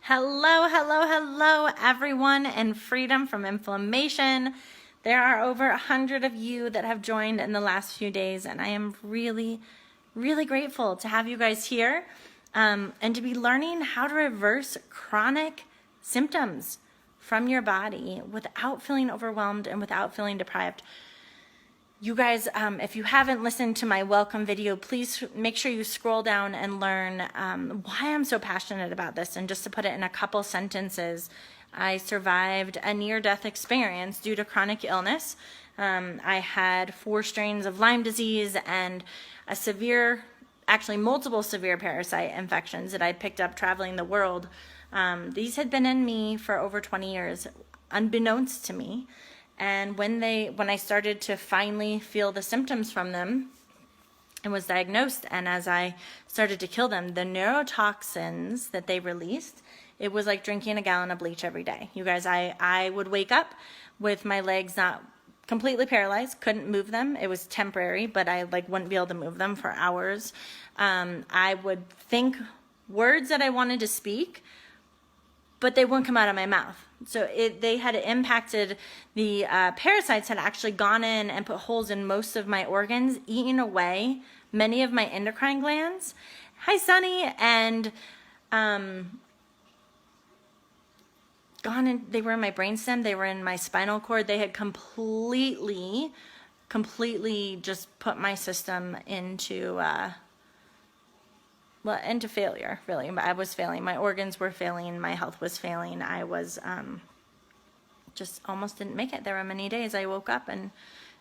Hello, hello, hello, everyone, and freedom from inflammation. There are over 100 of you that have joined in the last few days, and I am really, really grateful to have you guys here and to be learning how to reverse chronic symptoms from your body without feeling overwhelmed and without feeling deprived. You guys, if you haven't listened to my welcome video, please make sure you scroll down and learn why I'm so passionate about this. And just to put it in a couple sentences, I survived a near-death experience due to chronic illness. I had 4 strains of Lyme disease and a severe, actually multiple severe parasite infections that I picked up traveling the world. These had been in me for over 20 years, unbeknownst to me. And when I started to finally feel the symptoms from them and was diagnosed, and as I started to kill them, the neurotoxins that they released, it was like drinking a gallon of bleach every day. You guys, I would wake up with my legs not completely paralyzed, couldn't move them. It was temporary, but I wouldn't be able to move them for hours. I would think words that I wanted to speak, but they wouldn't come out of my mouth. So they had impacted, the parasites had actually gone in and put holes in most of my organs, eating away many of my endocrine glands. Hi, Sunny. And gone in, they were in my brainstem, they were in my spinal cord. They had completely just put my system into into failure, really. I was failing. My organs were failing. My health was failing. I was just almost didn't make it. There were many days I woke up and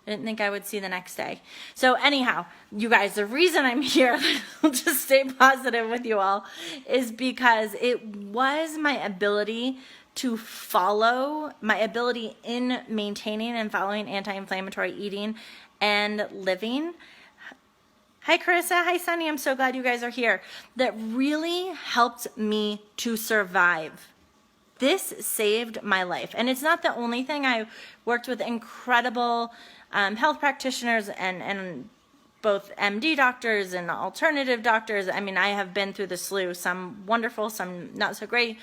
didn't think I would see the next day. So anyhow, you guys, the reason I'm here, I'll just stay positive with you all, is because it was my ability to follow, my ability in maintaining and following anti-inflammatory eating and living. Hi, Carissa. Hi, Sunny. I'm so glad you guys are here. That really helped me to survive. This saved my life. And it's not the only thing. I worked with incredible health practitioners and both MD doctors and alternative doctors. I mean, I have been through the slew, some wonderful, some not so great.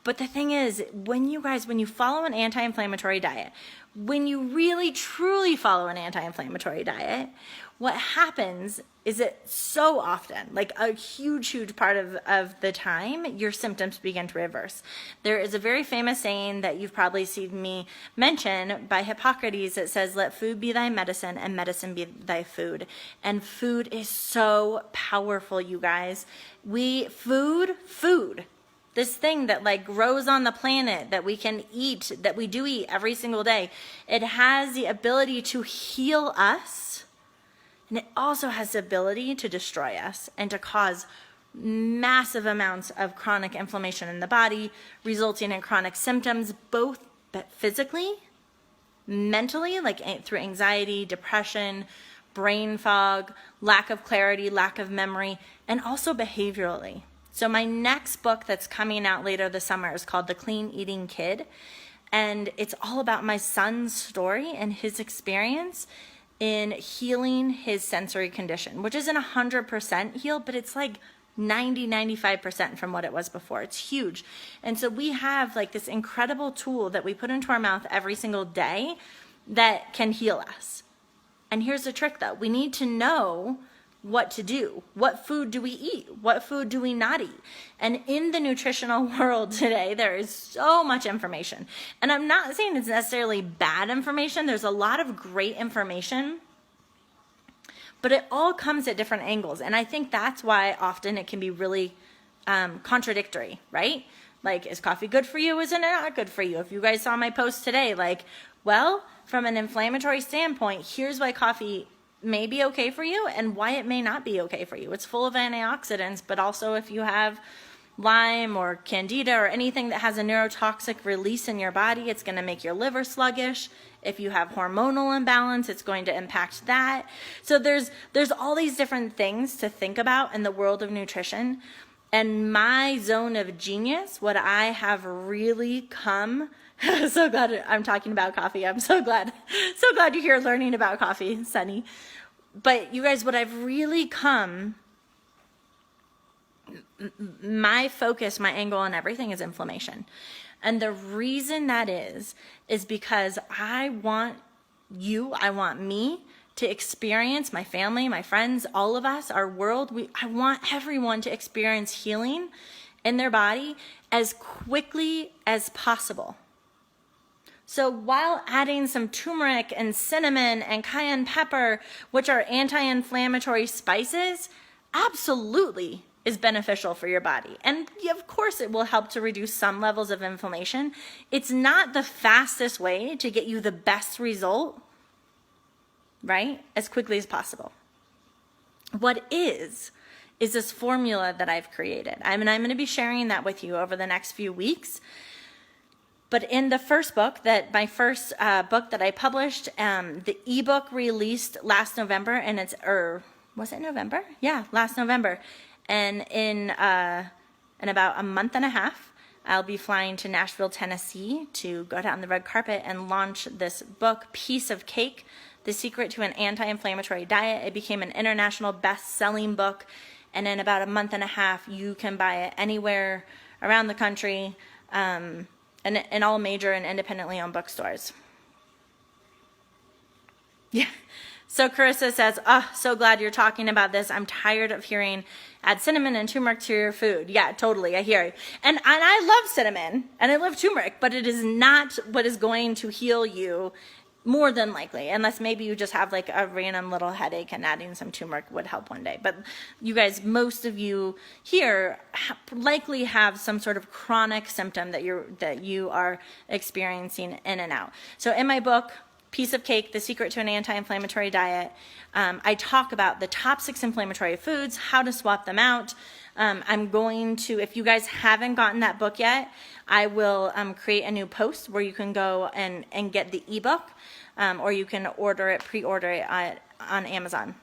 But the thing is, when you follow an anti-inflammatory diet, when you really truly follow an anti-inflammatory diet, what happens is that so often, like a huge part of the time, your symptoms begin to reverse. There is a very famous saying that you've probably seen me mention by Hippocrates that says, "Let food be thy medicine and medicine be thy food." And food is so powerful, you guys. Food, this thing that grows on the planet that we can eat, that we do eat every single day, it has the ability to heal us. And it also has the ability to destroy us and to cause massive amounts of chronic inflammation in the body, resulting in chronic symptoms, both physically, mentally, through anxiety, depression, brain fog, lack of clarity, lack of memory, and also behaviorally. So my next book that's coming out later this summer is called The Clean Eating Kid. And it's all about my son's story and his experience in healing his sensory condition, which isn't 100% healed, but it's 90-95% from what it was before. It's huge. And so we have this incredible tool that we put into our mouth every single day that can heal us. And here's the trick though. We need to know what to do. What food do we eat? What food do we not eat? And in the nutritional world today, there is so much information. And I'm not saying it's necessarily bad information. There's a lot of great information, but it all comes at different angles. And I think that's why often it can be really contradictory, right? Is coffee good for you? Isn't it not good for you? If you guys saw my post today, well, from an inflammatory standpoint, here's why coffee may be okay for you and why it may not be okay for you. It's full of antioxidants, but also if you have Lyme or Candida or anything that has a neurotoxic release in your body, it's going to make your liver sluggish. If you have hormonal imbalance, it's going to impact that. So there's all these different things to think about in the world of nutrition. And my zone of genius, what I have really come so glad I'm talking about coffee. I'm so glad you're here learning about coffee, Sunny. But you guys, what I've really come my focus, my angle on everything is inflammation. And the reason that is because I want me to experience, my family, my friends, all of us, our world. I want everyone to experience healing in their body as quickly as possible. So while adding some turmeric and cinnamon and cayenne pepper, which are anti-inflammatory spices, absolutely is beneficial for your body. And of course it will help to reduce some levels of inflammation. It's not the fastest way to get you the best result, right? As quickly as possible. What is this formula that I've created. I'm going to be sharing that with you over the next few weeks. But in the first book, my first book that I published, the ebook released last November, and was it November? Yeah, last November. And in about a month and a half, I'll be flying to Nashville, Tennessee to go down the red carpet and launch this book, Piece of Cake, The Secret to an Anti-Inflammatory Diet. It became an international best-selling book. And in about a month and a half, you can buy it anywhere around the country, and in all major and independently owned bookstores. Yeah. So Carissa says, oh, so glad you're talking about this. I'm tired of hearing add cinnamon and turmeric to your food. Yeah, totally. I hear you. And I love cinnamon and I love turmeric, but it is not what is going to heal you more than likely, unless maybe you just have like a random little headache and adding some turmeric would help one day. But you guys, most of you here likely have some sort of chronic symptom that you are experiencing in and out. So in my book, Piece of Cake, The Secret to an Anti-Inflammatory Diet, I talk about the top 6 inflammatory foods, how to swap them out. I'm going to, if you guys haven't gotten that book yet, I will create a new post where you can go and get the ebook, or you can pre-order it on Amazon.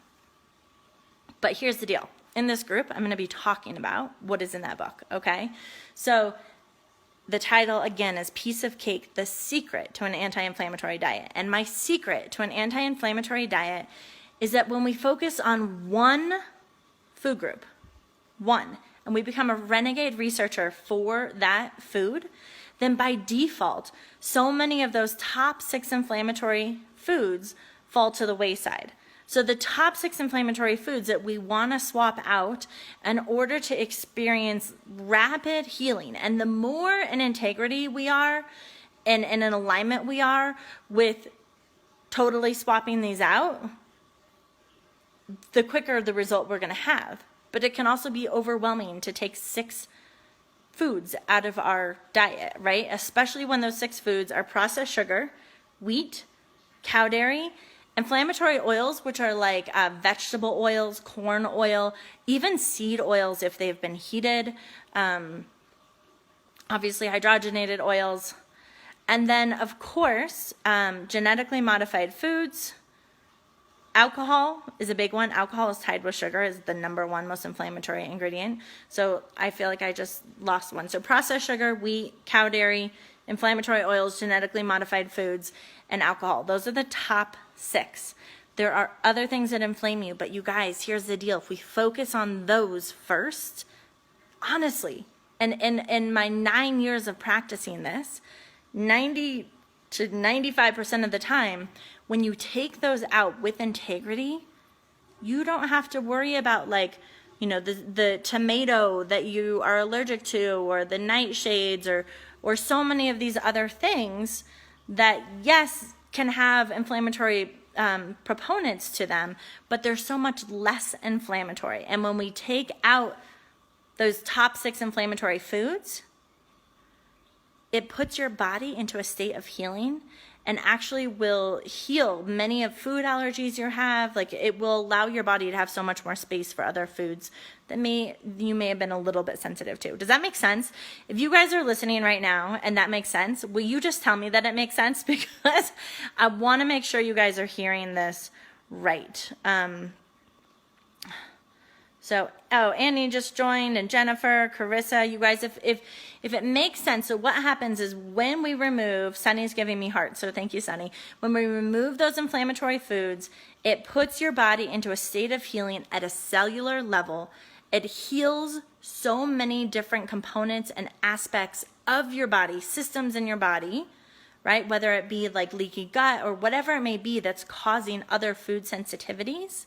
But here's the deal. In this group, I'm going to be talking about what is in that book, okay? So the title, again, is Piece of Cake, The Secret to an Anti-Inflammatory Diet. And my secret to an anti-inflammatory diet is that when we focus on one food group, and we become a renegade researcher for that food, then by default, so many of those top 6 inflammatory foods fall to the wayside. So the top 6 inflammatory foods that we want to swap out in order to experience rapid healing, and the more in integrity we are and in alignment we are with totally swapping these out, the quicker the result we're going to have. But it can also be overwhelming to take 6 foods out of our diet, right? Especially when those 6 foods are processed sugar, wheat, cow dairy, inflammatory oils, which are like vegetable oils, corn oil, even seed oils if they've been heated, obviously hydrogenated oils, and then of course genetically modified foods. Alcohol is a big one. Alcohol is tied with sugar, is the #1 most inflammatory ingredient. So I feel like I just lost one. So processed sugar, wheat, cow dairy, inflammatory oils, genetically modified foods, and alcohol. Those are the top 6. There are other things that inflame you, but you guys, here's the deal. If we focus on those first, honestly, and in my 9 years of practicing this, 90 to 95% of the time, when you take those out with integrity, you don't have to worry about like, you know, the tomato that you are allergic to, or the nightshades, or so many of these other things that, yes, can have inflammatory proponents to them, but they're so much less inflammatory. And when we take out those top 6 inflammatory foods, it puts your body into a state of healing and actually will heal many of food allergies you have. Like, it will allow your body to have so much more space for other foods that you may have been a little bit sensitive to. Does that make sense? If you guys are listening right now and that makes sense, will you just tell me that it makes sense? Because I want to make sure you guys are hearing this right. So, Annie just joined, and Jennifer, Carissa, you guys, if it makes sense, so what happens is when we remove, Sunny's giving me hearts, so thank you, Sunny. When we remove those inflammatory foods, it puts your body into a state of healing at a cellular level. It heals so many different components and aspects of your body, systems in your body, right? Whether it be like leaky gut or whatever it may be that's causing other food sensitivities.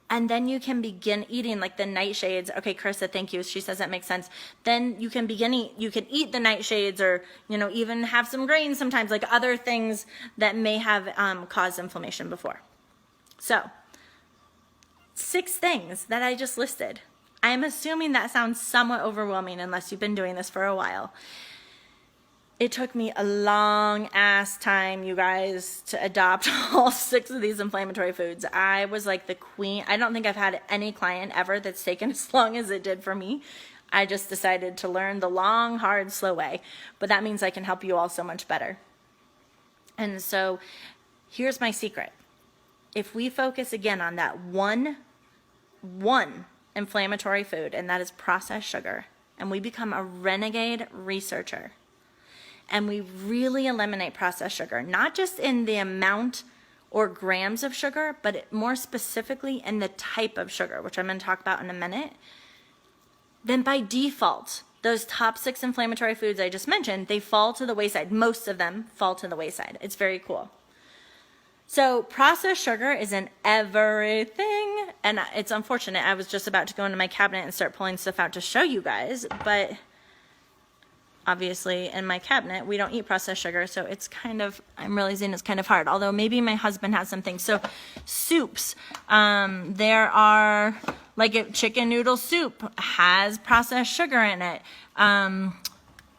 And then you can begin eating like the nightshades. Okay, Carissa, thank you. She says that makes sense. Then you can you can eat the nightshades, or, you know, even have some grains sometimes, like other things that may have caused inflammation before. So 6 things that I just listed. I am assuming that sounds somewhat overwhelming unless you've been doing this for a while. It took me a long ass time, you guys, to adopt all 6 of these inflammatory foods. I was like the queen. I don't think I've had any client ever that's taken as long as it did for me. I just decided to learn the long, hard, slow way. But that means I can help you all so much better. And so here's my secret. If we focus again on that one inflammatory food, and that is processed sugar, and we become a renegade researcher, and we really eliminate processed sugar, not just in the amount or grams of sugar, but more specifically in the type of sugar, which I'm going to talk about in a minute, then by default, those top 6 inflammatory foods I just mentioned, they fall to the wayside. Most of them fall to the wayside. It's very cool. So processed sugar is in everything, and it's unfortunate. I was just about to go into my cabinet and start pulling stuff out to show you guys, but obviously in my cabinet we don't eat processed sugar, so it's kind of, I'm realizing it's kind of hard, although maybe my husband has some things. So soups, there are like a chicken noodle soup has processed sugar in it.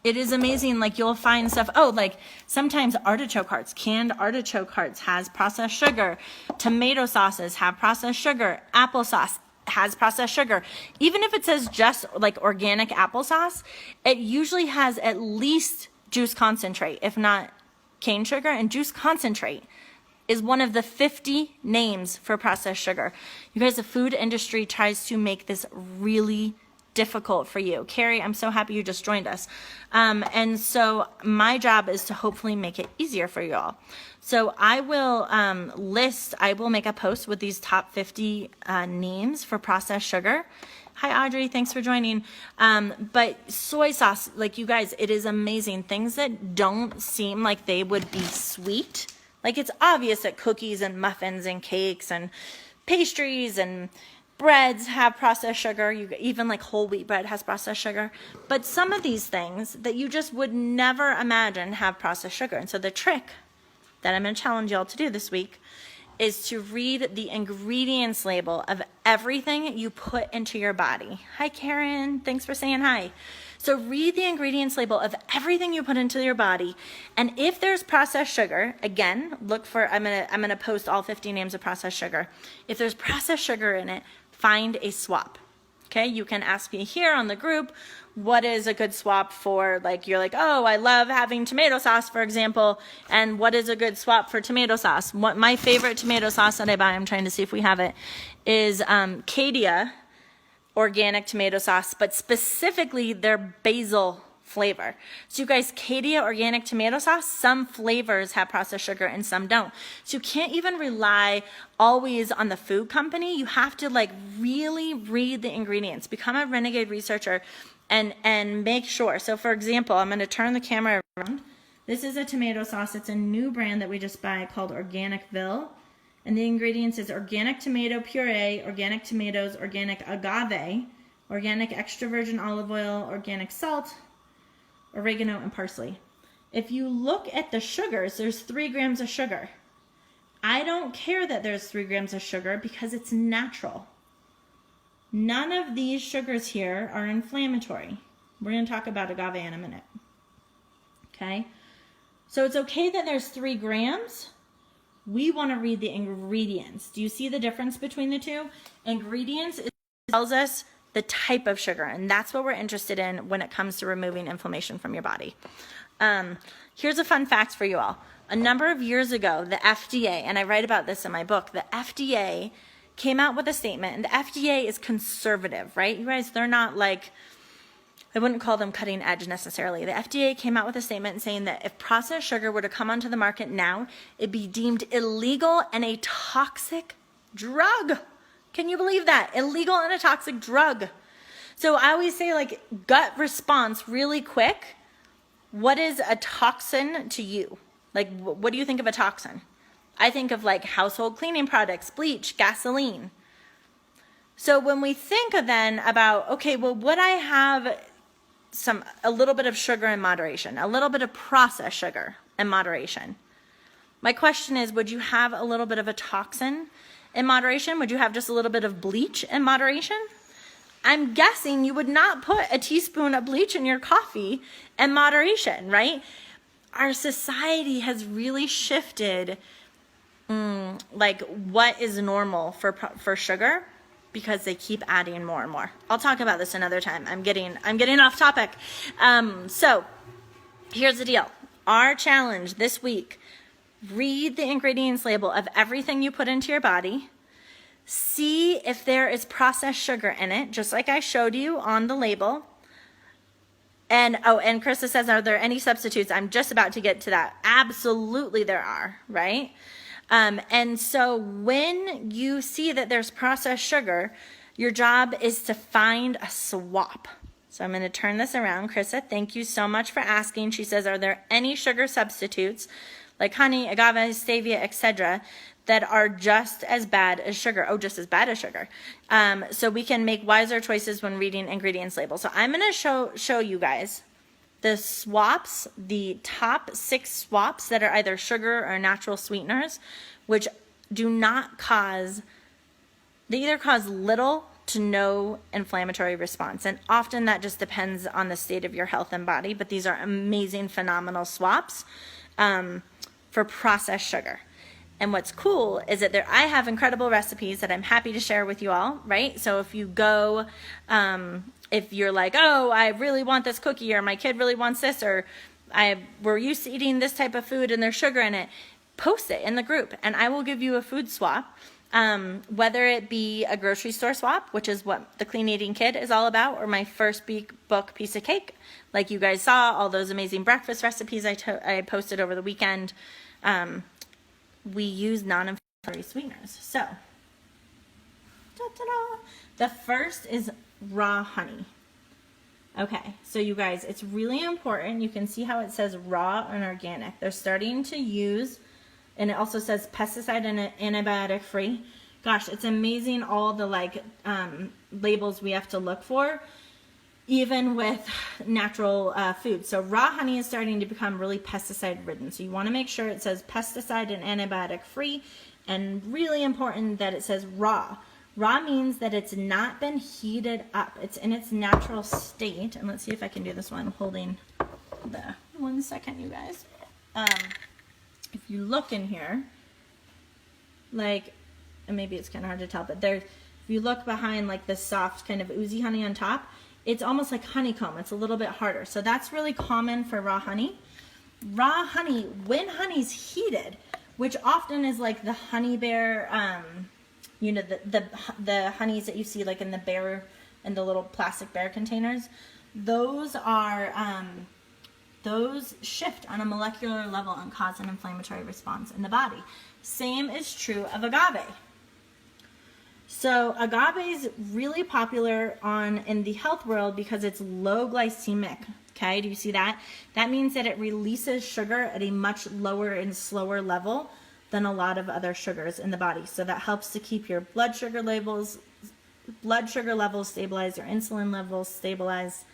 It is amazing, like you'll find stuff, like sometimes artichoke hearts, canned artichoke hearts has processed sugar, tomato sauces have processed sugar, applesauce has processed sugar. Even if it says just like organic applesauce, it usually has at least juice concentrate, if not cane sugar, and juice concentrate is one of the 50 names for processed sugar. You guys, the food industry tries to make this really difficult for you. Carrie, I'm so happy you just joined us. And so my job is to hopefully make it easier for you all. So I will I will make a post with these top 50 names for processed sugar. Hi, Audrey. Thanks for joining. But soy sauce, like you guys, it is amazing. Things that don't seem like they would be sweet. Like it's obvious that cookies and muffins and cakes and pastries and breads have processed sugar. Even like whole wheat bread has processed sugar. But some of these things that you just would never imagine have processed sugar. And so the trick that I'm going to challenge y'all to do this week is to read the ingredients label of everything you put into your body. Hi, Karen. Thanks for saying hi. So read the ingredients label of everything you put into your body. And if there's processed sugar, again, look for, I'm gonna post all 50 names of processed sugar. If there's processed sugar in it, find a swap. Okay, you can ask me here on the group, what is a good swap for, like, you're like, oh, I love having tomato sauce, for example, and what is a good swap for tomato sauce? What my favorite tomato sauce that I buy, I'm trying to see if we have it, is Cadia organic tomato sauce, but specifically their basil flavor. So you guys, Cadia organic tomato sauce, some flavors have processed sugar and some don't. So you can't even rely always on the food company. You have to like really read the ingredients, become a renegade researcher, and make sure. So for example, I'm going to turn the camera around. This is a tomato sauce. It's a new brand that we just buy called Organicville. And the ingredients is organic tomato puree, organic tomatoes, organic agave, organic extra virgin olive oil, organic salt, oregano, and parsley. If you look at the sugars, there's 3 grams of sugar. I don't care that there's 3 grams of sugar because it's natural. None of these sugars here are inflammatory. We're going to talk about agave in a minute. Okay? So it's okay that there's 3 grams. We want to read the ingredients. Do you see the difference between the two? Ingredients tells us the type of sugar, and that's what we're interested in when it comes to removing inflammation from your body. Here's a fun fact for you all. A number of years ago, the FDA, and I write about this in my book, the FDA came out with a statement, and the FDA is conservative, right? You guys, they're not like, I wouldn't call them cutting edge necessarily. The FDA came out with a statement saying that if processed sugar were to come onto the market now, it'd be deemed illegal and a toxic drug. Can you believe that? Illegal and a toxic drug. So I always say, like, gut response really quick. What is a toxin to you? Like, what do you think of a toxin? I think of like household cleaning products, bleach, gasoline. So when we think then about, okay, well, would I have a little bit of sugar in moderation, a little bit of processed sugar in moderation? My question is, would you have a little bit of a toxin in moderation? Would you have just a little bit of bleach in moderation? I'm guessing you would not put a teaspoon of bleach in your coffee in moderation, right? Our society has really shifted like what is normal for sugar, because they keep adding more and more. I'll talk about this another time. I'm getting off topic. So here's the deal. Our challenge this week: read the ingredients label of everything you put into your body. See if there is processed sugar in it, just like I showed you on the label. And and Krista says, are there any substitutes? I'm just about to get to that. Absolutely there are, right? And so when you see that there's processed sugar, your job is to find a swap. So I'm going to turn this around. Krista, thank you so much for asking. She says, are there any sugar substitutes like honey, agave, stevia, etc., that are just as bad as sugar? Oh, just as bad as sugar. So we can make wiser choices when reading ingredients labels. So I'm going to show you guys the swaps, the top 6 swaps that are either sugar or natural sweeteners, which do not cause, they either cause little to no inflammatory response. And often that just depends on the state of your health and body, but these are amazing, phenomenal swaps for processed sugar. And what's cool is that I have incredible recipes that I'm happy to share with you all, right? So if you go, if you're like, oh, I really want this cookie, or my kid really wants this, or we're used to eating this type of food and there's sugar in it, post it in the group and I will give you a food swap, whether it be a grocery store swap, which is what the Clean Eating Kid is all about, or my first book piece of cake. Like you guys saw, all those amazing breakfast recipes I posted over the weekend. We use non-inflammatory sweeteners. So, ta-da-da. The first is raw honey. Okay, so you guys, it's really important. You can see how it says raw and organic. They're starting to use, and it also says pesticide and antibiotic free. Gosh, it's amazing all the labels we have to look for, even with natural food. So raw honey is starting to become really pesticide ridden. So you want to make sure it says pesticide and antibiotic free, and really important that it says raw. Raw means that it's not been heated up. It's in its natural state. And let's see if I can do this while I'm holding the, 1 second, you guys. If you look in here, like, and maybe it's kind of hard to tell, but there, if you look behind like the soft kind of oozy honey on top, it's almost like honeycomb. It's a little bit harder. So that's really common for raw honey. Raw honey, when honey's heated, which often is like the honey bear, you know, the honeys that you see like in the bear, in the little plastic bear containers, those are, those shift on a molecular level and cause an inflammatory response in the body. Same is true of agave. So agave is really popular in the health world because it's low glycemic. Okay, do you see that? That means that it releases sugar at a much lower and slower level than a lot of other sugars in the body. So that helps to keep your blood sugar levels stabilized, your insulin levels stabilized.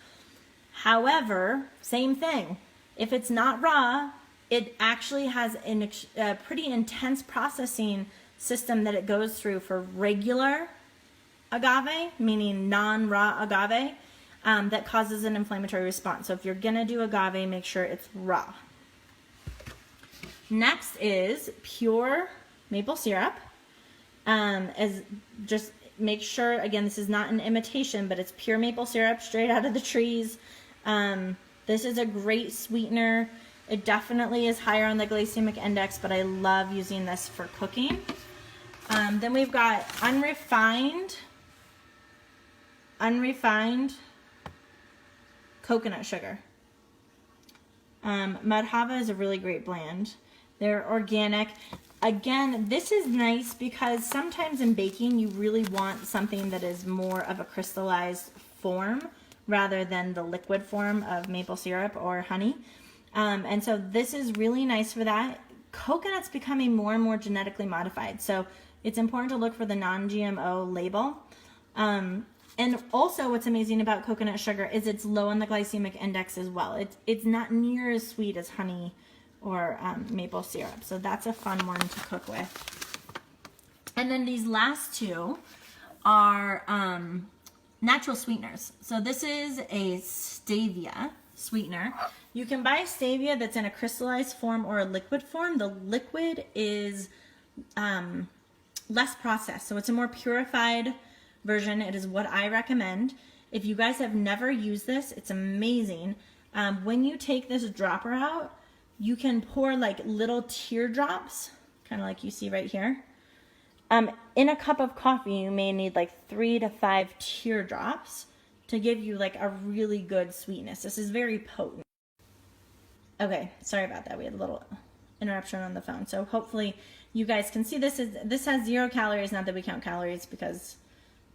However, same thing. If it's not raw, it actually has a pretty intense processing system that it goes through for regular agave, meaning non-raw agave, that causes an inflammatory response. So if you're gonna do agave, make sure it's raw. Next is pure maple syrup. Just make sure, again, this is not an imitation, but it's pure maple syrup straight out of the trees. This is a great sweetener. It definitely is higher on the glycemic index, but I love using this for cooking. Then we've got unrefined coconut sugar. Mudhava is a really great blend. They're organic. Again, this is nice because sometimes in baking you really want something that is more of a crystallized form rather than the liquid form of maple syrup or honey. And so this is really nice for that. Coconut's becoming more and more genetically modified, so it's important to look for the non-GMO label. And also what's amazing about coconut sugar is it's low on the glycemic index as well. It's not near as sweet as honey or maple syrup, so that's a fun one to cook with. And then these last two are natural sweeteners. So this is a stevia sweetener. You can buy stevia that's in a crystallized form or a liquid form. The liquid is less processed, so it's a more purified version. It is what I recommend. If you guys have never used this, it's amazing. When you take this dropper out, you can pour like little teardrops, kind of like you see right here. In a cup of coffee, you may need like 3 to 5 teardrops to give you like a really good sweetness. This is very potent. Okay, sorry about that. We had a little interruption on the phone. So hopefully you guys can see this has 0 calories. Not that we count calories because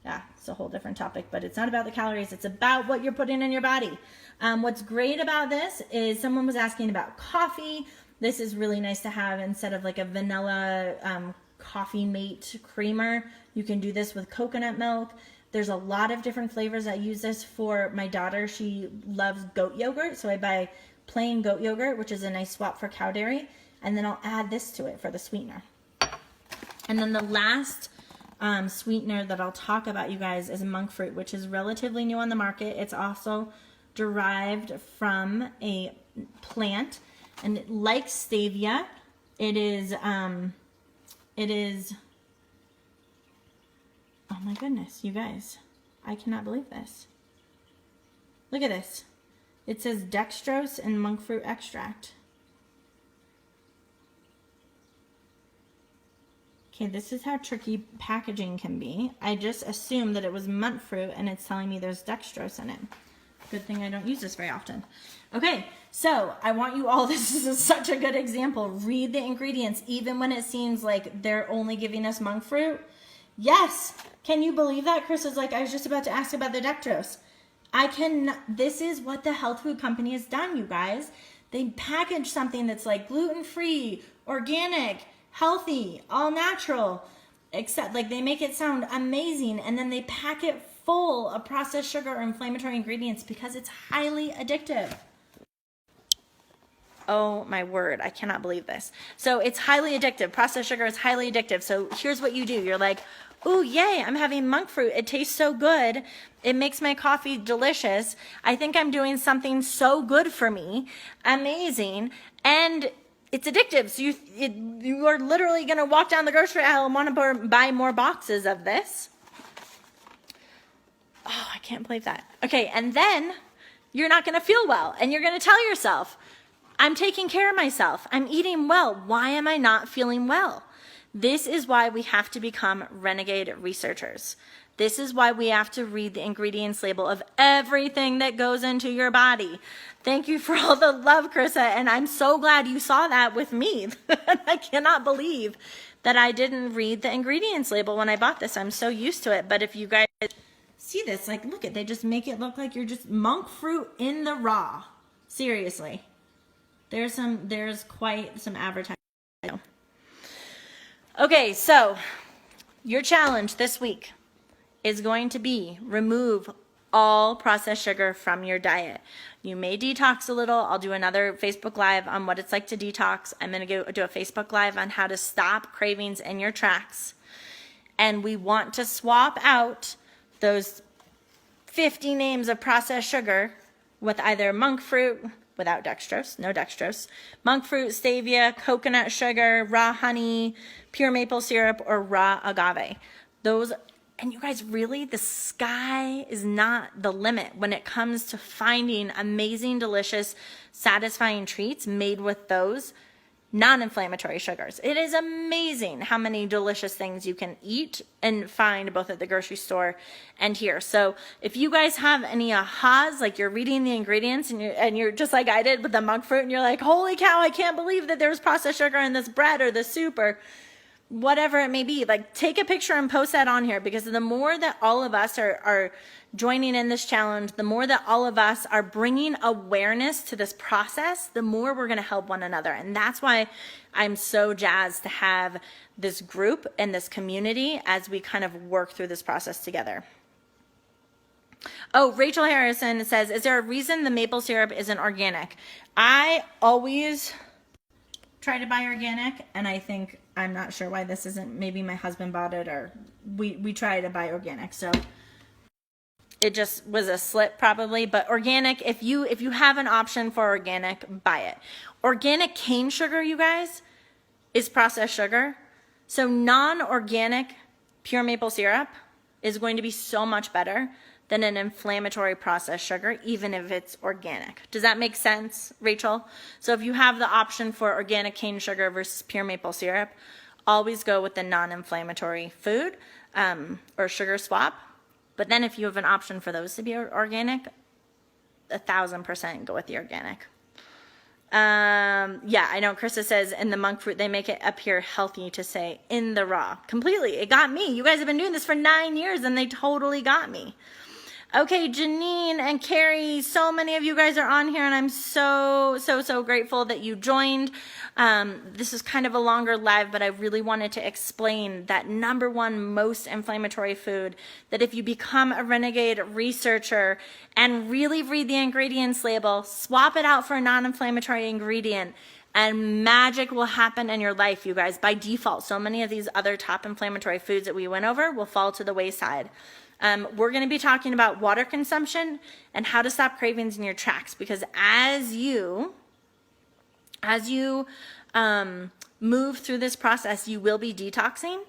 yeah, it's a whole different topic, but it's not about the calories. It's about what you're putting in your body. What's great about this is someone was asking about coffee. This is really nice to have instead of like a vanilla coffee mate creamer. You can do this with coconut milk. There's a lot of different flavors. I use this for my daughter. She loves goat yogurt, so I buy plain goat yogurt, which is a nice swap for cow dairy, and then I'll add this to it for the sweetener. And then the last sweetener that I'll talk about, you guys, is monk fruit, which is relatively new on the market. It's also derived from a plant, and like stevia, it is oh my goodness, you guys, I cannot believe this. Look at this. It says dextrose and monk fruit extract. Okay, this is how tricky packaging can be. I just assumed that it was monk fruit and it's telling me there's dextrose in it. Good thing I don't use this very often. Okay, so I want you all, this is such a good example. Read the ingredients, even when it seems like they're only giving us monk fruit. Yes, can you believe that? Chris is like, I was just about to ask about the dextrose. This is what the health food company has done, you guys. They package something that's like gluten-free, organic, healthy, all natural, except like they make it sound amazing, and then they pack it full of processed sugar or inflammatory ingredients because it's highly addictive. Oh my word, I cannot believe this. So it's highly addictive. Processed sugar is highly addictive. So here's what you do. You're like, oh yay, I'm having monk fruit. It tastes so good. It makes my coffee delicious. I think I'm doing something so good for me. Amazing. And it's addictive. So you are literally going to walk down the grocery aisle and want to buy more boxes of this. Oh, I can't believe that. Okay, and then you're not going to feel well. And you're going to tell yourself, I'm taking care of myself. I'm eating well. Why am I not feeling well? This is why we have to become renegade researchers. This is why we have to read the ingredients label of everything that goes into your body. Thank you for all the love, Carissa, and I'm so glad you saw that with me. I cannot believe that I didn't read the ingredients label when I bought this. I'm so used to it, but if you guys see this, like, look at, they just make it look like you're just monk fruit in the raw. Seriously. There's quite some advertising. Okay, so your challenge this week is going to be remove all processed sugar from your diet. You may detox a little. I'll do another Facebook Live on what it's like to detox. I'm going to do a Facebook Live on how to stop cravings in your tracks. And we want to swap out those 50 names of processed sugar with either monk fruit, without dextrose, no dextrose, monk fruit, stevia, coconut sugar, raw honey, pure maple syrup, or raw agave. Those, and you guys, really, the sky is not the limit when it comes to finding amazing, delicious, satisfying treats made with those non-inflammatory sugars. It is amazing how many delicious things you can eat and find both at the grocery store and here. So if you guys have any ahas, like you're reading the ingredients and you're just like I did with the monk fruit and you're like, holy cow, I can't believe that there's processed sugar in this bread or this soup, or whatever it may be. Like, take a picture and post that on here, because the more that all of us are joining in this challenge, the more that all of us are bringing awareness to this process, the more we're going to help one another. And that's why I'm so jazzed to have this group and this community as we kind of work through this process together. Oh, Rachel Harrison says, is there a reason the maple syrup isn't organic? I always try to buy organic, and I'm not sure why this isn't. Maybe my husband bought it, or we try to buy organic, so it just was a slip probably. But organic, if you have an option for organic, buy it. Organic cane sugar, you guys, is processed sugar. So non-organic pure maple syrup is going to be so much better than an inflammatory processed sugar, even if it's organic. Does that make sense, Rachel? So if you have the option for organic cane sugar versus pure maple syrup, always go with the non-inflammatory food or sugar swap. But then if you have an option for those to be organic, 1000% go with the organic. Yeah, I know Krista says in the monk fruit, they make it appear healthy to say in the raw. Completely. It got me. You guys have been doing this for 9 years and they totally got me. Okay, Janine and Carrie, so many of you guys are on here, and I'm so grateful that you joined. This is kind of a longer live, but I really wanted to explain that #1 most inflammatory food, that if you become a renegade researcher and really read the ingredients label, swap it out for a non-inflammatory ingredient, and magic will happen in your life, you guys, by default. So many of these other top inflammatory foods that we went over will fall to the wayside. We're going to be talking about water consumption and how to stop cravings in your tracks, because as you move through this process, you will be detoxing,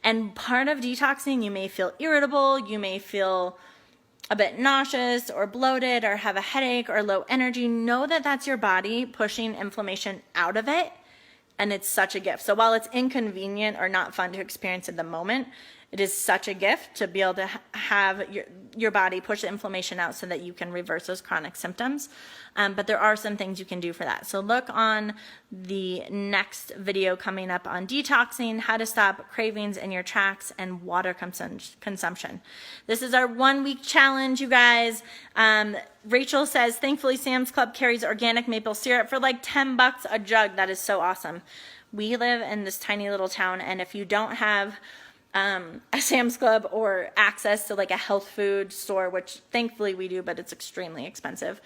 and part of detoxing, you may feel irritable, you may feel a bit nauseous or bloated or have a headache or low energy. Know that that's your body pushing inflammation out of it, and it's such a gift. So while it's inconvenient or not fun to experience at the moment, it is such a gift to be able to have your body push the inflammation out so that you can reverse those chronic symptoms. But there are some things you can do for that. So look on the next video coming up on detoxing, how to stop cravings in your tracks, and water consumption. This is our 1-week challenge, you guys. Rachel says, thankfully Sam's Club carries organic maple syrup for like $10 a jug. That is so awesome. We live in this tiny little town, and if you don't have a Sam's Club or access to like a health food store, which thankfully we do, but it's extremely expensive.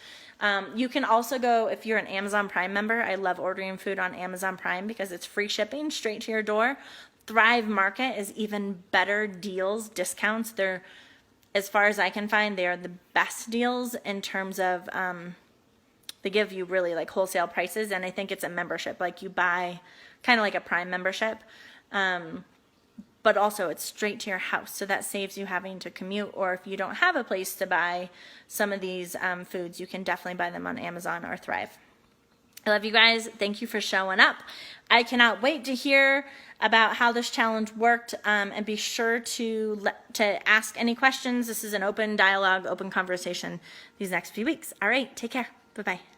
You can also go, if you're an Amazon Prime member, I love ordering food on Amazon Prime because it's free shipping straight to your door. Thrive Market is even better deals, discounts. They're, as far as I can find, they are the best deals in terms of, they give you really like wholesale prices, and I think it's a membership, like you buy kind of like a Prime membership. But also it's straight to your house, so that saves you having to commute, or if you don't have a place to buy some of these foods, you can definitely buy them on Amazon or Thrive. I love you guys. Thank you for showing up. I cannot wait to hear about how this challenge worked, and be sure to ask any questions. This is an open dialogue, open conversation these next few weeks. All right, take care. Bye-bye.